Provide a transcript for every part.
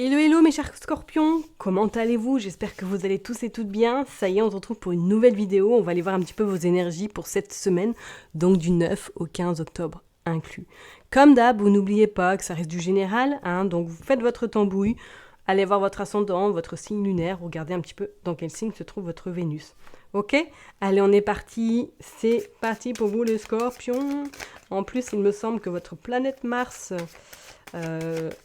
Hello hello mes chers scorpions, comment allez-vous? J'espère que vous allez tous et toutes bien. Ça y est, on se retrouve pour une nouvelle vidéo. On va aller voir un petit peu vos énergies pour cette semaine, donc du 9 au 15 octobre inclus. Comme d'hab, vous n'oubliez pas que ça reste du général, donc vous faites votre tambouille, allez voir votre ascendant, votre signe lunaire, regardez un petit peu dans quel signe se trouve votre Vénus. Ok? Allez, on est parti. C'est parti pour vous les scorpions. En plus, il me semble que votre planète Mars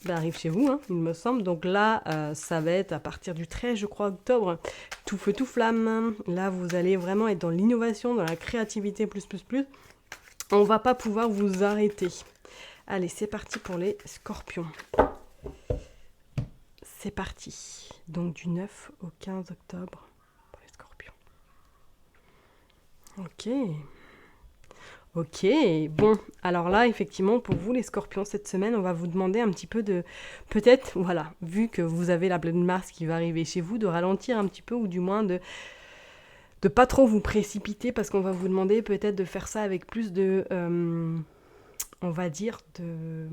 arrive chez vous, il me semble. Donc là, ça va être à partir du 13, je crois, octobre. Tout feu, tout flamme. Là, vous allez vraiment être dans l'innovation, dans la créativité, plus. On va pas pouvoir vous arrêter. Allez, c'est parti pour les scorpions. C'est parti. Donc du 9 au 15 octobre pour les scorpions. Ok, bon, alors là, effectivement, pour vous les scorpions, cette semaine, on va vous demander un petit peu de, peut-être, voilà, vu que vous avez la pleine Mars qui va arriver chez vous, de ralentir un petit peu, ou du moins de pas trop vous précipiter, parce qu'on va vous demander peut-être de faire ça avec plus de, on va dire, de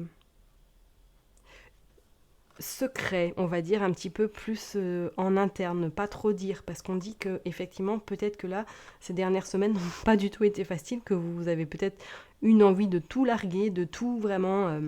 secret, on va dire un petit peu plus en interne, ne pas trop dire, parce qu'on dit que effectivement peut-être que là ces dernières semaines n'ont pas du tout été faciles, que vous avez peut-être une envie de tout larguer, de tout vraiment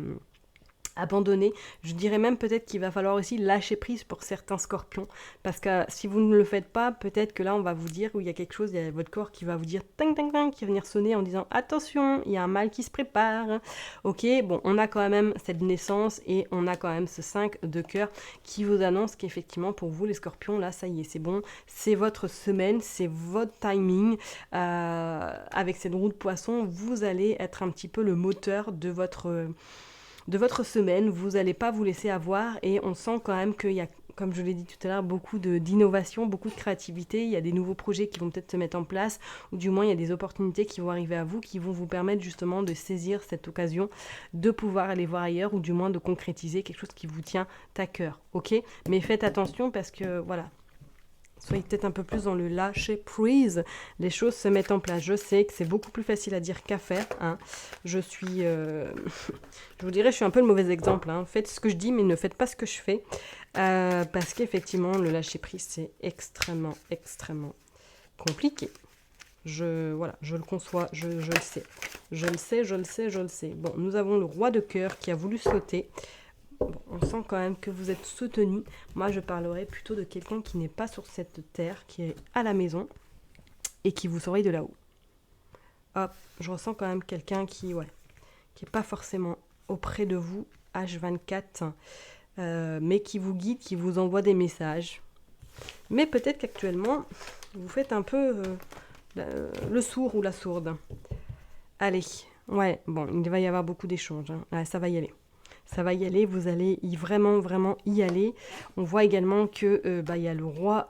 abandonner. Je dirais même peut-être qu'il va falloir aussi lâcher prise pour certains scorpions, parce que si vous ne le faites pas, peut-être que là on va vous dire, où il y a quelque chose, il y a votre corps qui va vous dire tang tang tang, qui va venir sonner en disant attention, il y a un mal qui se prépare. Ok, bon, on a quand même cette naissance et on a quand même ce 5 de cœur qui vous annonce qu'effectivement pour vous les scorpions, là ça y est, c'est bon, c'est votre semaine, c'est votre timing. Avec cette roue de poisson, vous allez être un petit peu le moteur de votre semaine, vous n'allez pas vous laisser avoir, et on sent quand même qu'il y a, comme je l'ai dit tout à l'heure, beaucoup d'innovation, beaucoup de créativité, il y a des nouveaux projets qui vont peut-être se mettre en place, ou du moins il y a des opportunités qui vont arriver à vous, qui vont vous permettre justement de saisir cette occasion, de pouvoir aller voir ailleurs, ou du moins de concrétiser quelque chose qui vous tient à cœur, ok? Mais faites attention parce que, voilà, soyez peut-être un peu plus dans le lâcher prise, les choses se mettent en place. Je sais que c'est beaucoup plus facile à dire qu'à faire. Je suis, je vous dirais, je suis un peu le mauvais exemple. Faites ce que je dis, mais ne faites pas ce que je fais. Parce qu'effectivement, le lâcher prise, c'est extrêmement compliqué. Je le conçois, je le sais. Je le sais. Bon, nous avons le roi de cœur qui a voulu sauter. Bon, on sent quand même que vous êtes soutenu. Moi, je parlerais plutôt de quelqu'un qui n'est pas sur cette terre, qui est à la maison et qui vous surveille de là-haut. Hop, je ressens quand même quelqu'un qui est pas forcément auprès de vous, H24, mais qui vous guide, qui vous envoie des messages. Mais peut-être qu'actuellement, vous faites un peu le sourd ou la sourde. Allez, bon, il va y avoir beaucoup d'échanges. Ça va y aller. Ça va y aller, vous allez vraiment y aller. On voit également que il y a le roi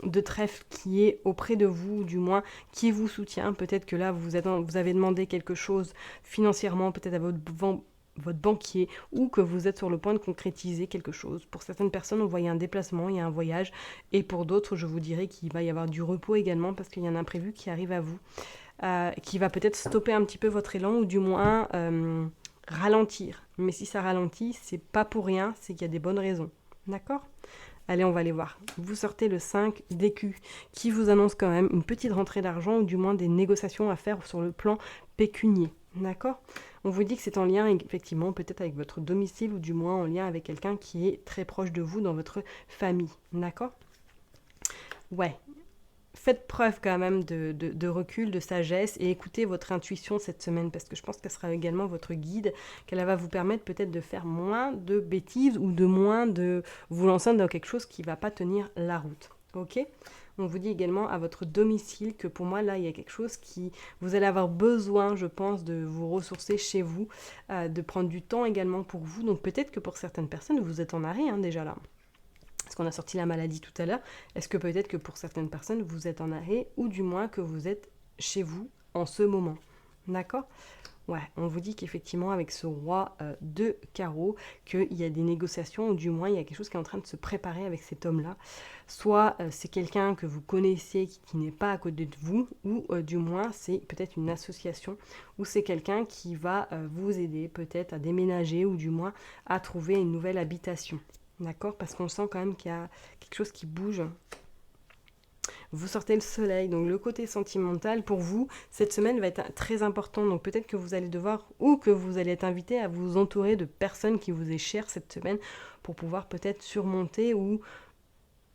de trèfle qui est auprès de vous, du moins qui vous soutient. Peut-être que là, vous avez demandé quelque chose financièrement, peut-être à votre banquier, ou que vous êtes sur le point de concrétiser quelque chose. Pour certaines personnes, on voit un déplacement, il y a un voyage, et pour d'autres, je vous dirais qu'il va y avoir du repos également, parce qu'il y a un imprévu qui arrive à vous, qui va peut-être stopper un petit peu votre élan, ou du moins ralentir. Mais si ça ralentit, c'est pas pour rien, c'est qu'il y a des bonnes raisons. D'accord ? Allez, on va aller voir. Vous sortez le 5 d'écus, qui vous annonce quand même une petite rentrée d'argent, ou du moins des négociations à faire sur le plan pécunier. D'accord ? On vous dit que c'est en lien, effectivement, peut-être avec votre domicile, ou du moins en lien avec quelqu'un qui est très proche de vous dans votre famille. D'accord ? Ouais. Faites preuve quand même de recul, de sagesse, et écoutez votre intuition cette semaine, parce que je pense qu'elle sera également votre guide, qu'elle va vous permettre peut-être de faire moins de bêtises, ou de moins de vous lancer dans quelque chose qui ne va pas tenir la route. Ok ? On vous dit également à votre domicile que pour moi, là, il y a quelque chose qui... Vous allez avoir besoin, je pense, de vous ressourcer chez vous, de prendre du temps également pour vous. Donc peut-être que pour certaines personnes, vous êtes en arrêt déjà là. Parce qu'on a sorti la maladie tout à l'heure. Est-ce que peut-être que pour certaines personnes, vous êtes en arrêt, ou du moins que vous êtes chez vous en ce moment. D'accord ? Ouais, on vous dit qu'effectivement, avec ce roi de carreau, qu'il y a des négociations, ou du moins, il y a quelque chose qui est en train de se préparer avec cet homme-là. Soit c'est quelqu'un que vous connaissez qui n'est pas à côté de vous, ou du moins, c'est peut-être une association, ou c'est quelqu'un qui va vous aider peut-être à déménager, ou du moins à trouver une nouvelle habitation. D'accord? Parce qu'on sent quand même qu'il y a quelque chose qui bouge. Vous sortez le soleil, donc le côté sentimental, pour vous, cette semaine va être très important. Donc peut-être que vous allez devoir, ou que vous allez être invité à vous entourer de personnes qui vous est chères cette semaine, pour pouvoir peut-être surmonter ou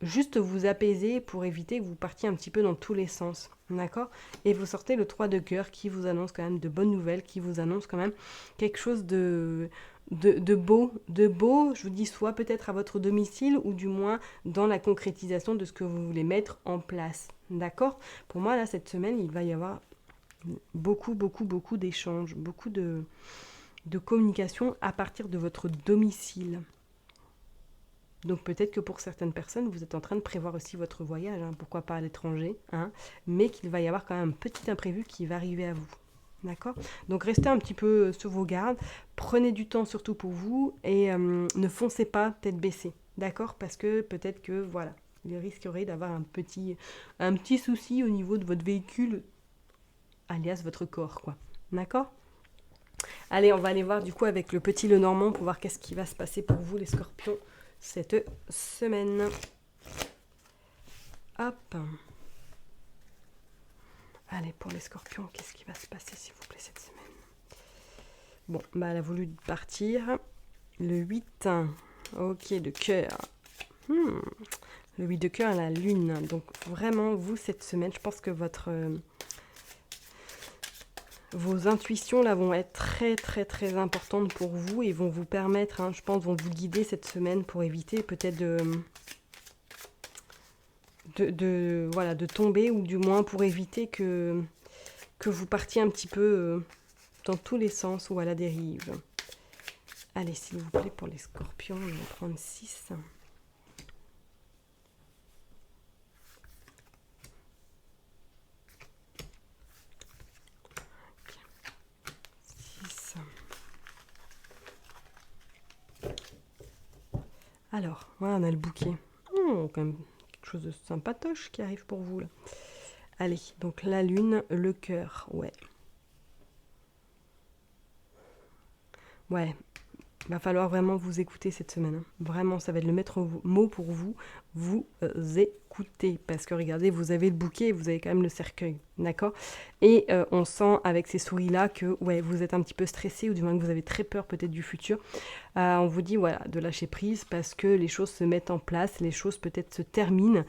juste vous apaiser pour éviter que vous partiez un petit peu dans tous les sens. D'accord? Et vous sortez le 3 de cœur qui vous annonce quand même de bonnes nouvelles, qui vous annonce quand même quelque chose de beau, je vous dis, soit peut-être à votre domicile ou du moins dans la concrétisation de ce que vous voulez mettre en place. D'accord? Pour moi, là, cette semaine, il va y avoir beaucoup d'échanges, beaucoup de communication à partir de votre domicile. Donc peut-être que pour certaines personnes, vous êtes en train de prévoir aussi votre voyage, hein, pourquoi pas à l'étranger, hein, mais qu'il va y avoir quand même un petit imprévu qui va arriver à vous. D'accord? Donc restez un petit peu sur vos gardes, prenez du temps surtout pour vous et ne foncez pas tête baissée. D'accord? Parce que peut-être que, voilà, il risquerait d'avoir un petit souci au niveau de votre véhicule, alias votre corps, quoi. D'accord? Allez, on va aller voir du coup avec le petit Lenormand pour voir qu'est-ce qui va se passer pour vous les scorpions cette semaine. Hop. Allez, pour les scorpions, qu'est-ce qui va se passer s'il vous plaît cette semaine? Bon, bah elle a voulu partir. Le 8, ok, de cœur. Le 8 de cœur, la lune. Donc vraiment, vous, cette semaine, je pense que vos intuitions là vont être très importantes pour vous et vont vous permettre, hein, je pense, vont vous guider cette semaine pour éviter peut-être de tomber ou du moins pour éviter que vous partiez un petit peu dans tous les sens ou à la dérive. Allez, s'il vous plaît, pour les scorpions, je vais prendre 6. Alors, voilà, on a le bouquet. Quand même quelque chose de sympatoche qui arrive pour vous là. Allez, donc la lune, le cœur, ouais. Ouais, va falloir vraiment vous écouter cette semaine. Hein. Vraiment, ça va être le maître mot pour vous. Vous écoutez. Parce que regardez, vous avez le bouquet et vous avez quand même le cercueil. D'accord? Et on sent avec ces souris-là que ouais, vous êtes un petit peu stressé ou du moins que vous avez très peur peut-être du futur. On vous dit voilà, de lâcher prise parce que les choses se mettent en place, les choses peut-être se terminent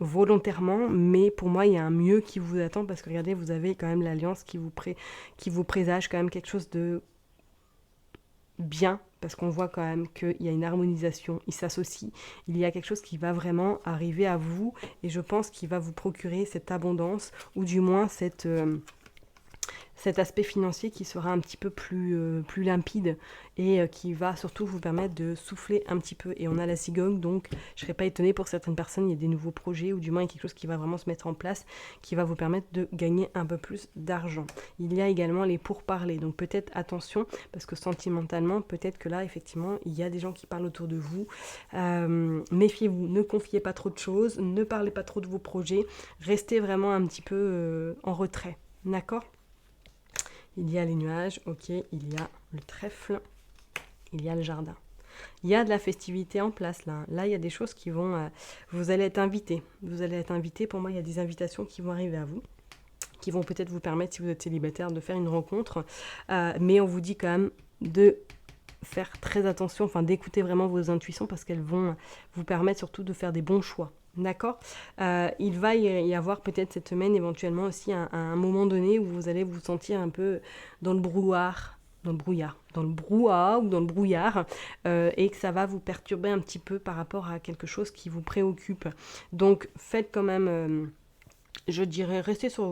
volontairement. Mais pour moi, il y a un mieux qui vous attend parce que regardez, vous avez quand même l'alliance qui vous présage quand même quelque chose de bien, parce qu'on voit quand même qu'il y a une harmonisation, ils s'associent, il y a quelque chose qui va vraiment arriver à vous, et je pense qu'il va vous procurer cette abondance, ou du moins cet aspect financier qui sera un petit peu plus limpide et qui va surtout vous permettre de souffler un petit peu. Et on a la cigogne, donc je ne serais pas étonnée pour certaines personnes, il y a des nouveaux projets ou du moins il y a quelque chose qui va vraiment se mettre en place qui va vous permettre de gagner un peu plus d'argent. Il y a également les pourparlers, donc peut-être attention parce que sentimentalement, peut-être que là effectivement il y a des gens qui parlent autour de vous. Méfiez-vous, ne confiez pas trop de choses, ne parlez pas trop de vos projets, restez vraiment un petit peu en retrait, d'accord ? Il y a les nuages, ok, il y a le trèfle, il y a le jardin. Il y a de la festivité en place là. Là, il y a des choses qui vont... vous allez être invité. Vous allez être invité. Pour moi, il y a des invitations qui vont arriver à vous, qui vont peut-être vous permettre, si vous êtes célibataire, de faire une rencontre. Mais on vous dit quand même de faire très attention, enfin d'écouter vraiment vos intuitions parce qu'elles vont vous permettre surtout de faire des bons choix. D'accord. Il va y avoir peut-être cette semaine éventuellement aussi un moment donné où vous allez vous sentir un peu dans le brouhaha ou dans le brouillard et que ça va vous perturber un petit peu par rapport à quelque chose qui vous préoccupe. Donc faites quand même... je dirais, restez sur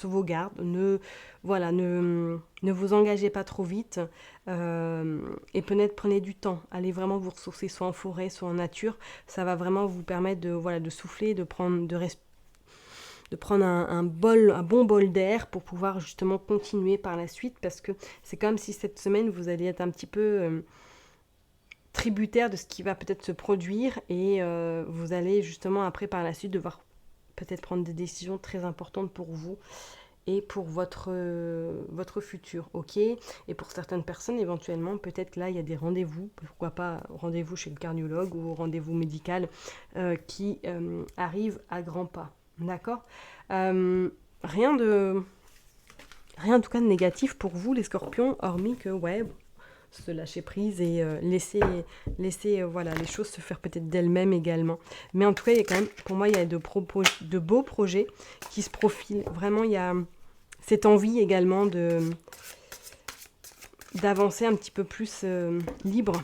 vos gardes, ne vous engagez pas trop vite et peut-être prenez du temps. Allez vraiment vous ressourcer soit en forêt, soit en nature. Ça va vraiment vous permettre de souffler, de prendre un bon bol d'air pour pouvoir justement continuer par la suite parce que c'est comme si cette semaine vous allez être un petit peu tributaire de ce qui va peut-être se produire et vous allez justement après par la suite devoir peut-être prendre des décisions très importantes pour vous et pour votre futur, ok? Et pour certaines personnes, éventuellement, peut-être là, il y a des rendez-vous, pourquoi pas rendez-vous chez le cardiologue ou rendez-vous médical qui arrivent à grands pas, d'accord? Euh, rien de... Rien en tout cas de négatif pour vous, les scorpions, hormis que, ouais, se lâcher prise et laisser voilà, les choses se faire peut-être d'elles-mêmes également. Mais en tout cas, il y a quand même, pour moi, il y a de beaux projets qui se profilent. Vraiment, il y a cette envie également d'avancer un petit peu plus libre.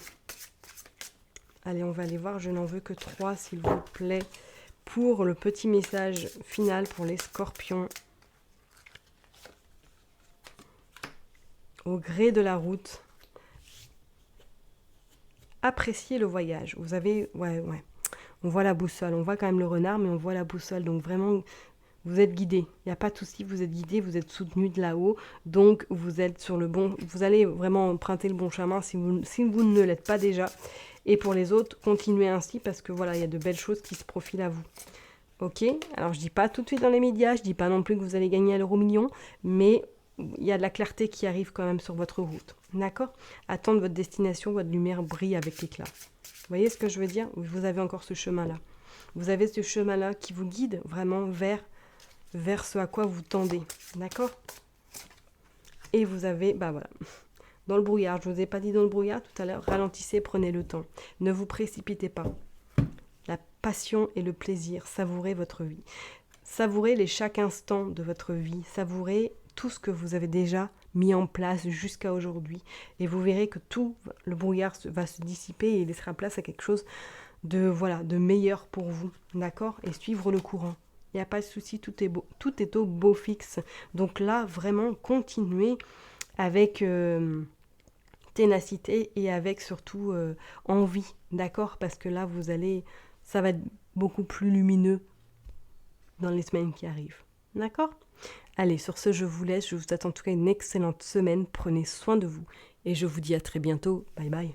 Allez, on va aller voir, je n'en veux que 3, s'il vous plaît, pour le petit message final pour les scorpions. Au gré de la route, appréciez le voyage. Vous avez, ouais, on voit la boussole, on voit quand même le renard, mais on voit la boussole, donc vraiment, vous êtes guidé. Il n'y a pas de souci, vous êtes guidé, vous êtes soutenu de là-haut, donc vous êtes sur le bon, vous allez vraiment emprunter le bon chemin si vous ne l'êtes pas déjà. Et pour les autres, continuez ainsi parce que voilà, il y a de belles choses qui se profilent à vous. Ok, alors je dis pas tout de suite dans les médias, je dis pas non plus que vous allez gagner à l'euro million, mais il y a de la clarté qui arrive quand même sur votre route. D'accord? Attendre votre destination, votre lumière brille avec l'éclat. Vous voyez ce que je veux dire? Vous avez encore ce chemin-là. Vous avez ce chemin-là qui vous guide vraiment vers ce à quoi vous tendez. D'accord? Et vous avez, bah voilà, dans le brouillard, je ne vous ai pas dit dans le brouillard tout à l'heure, ralentissez, prenez le temps. Ne vous précipitez pas. La passion et le plaisir, savourez votre vie. Savourez chaque instant de votre vie. Savourez tout ce que vous avez déjà mis en place jusqu'à aujourd'hui. Et vous verrez que tout le brouillard va se dissiper et il laissera place à quelque chose de meilleur pour vous. D'accord? Et suivre le courant. Il n'y a pas de souci, tout est beau, tout est au beau fixe. Donc là, vraiment, continuez avec ténacité et avec surtout envie. D'accord? Parce que là, ça va être beaucoup plus lumineux dans les semaines qui arrivent. D'accord? Allez, sur ce, je vous laisse. Je vous souhaite en tout cas une excellente semaine. Prenez soin de vous. Et je vous dis à très bientôt. Bye bye.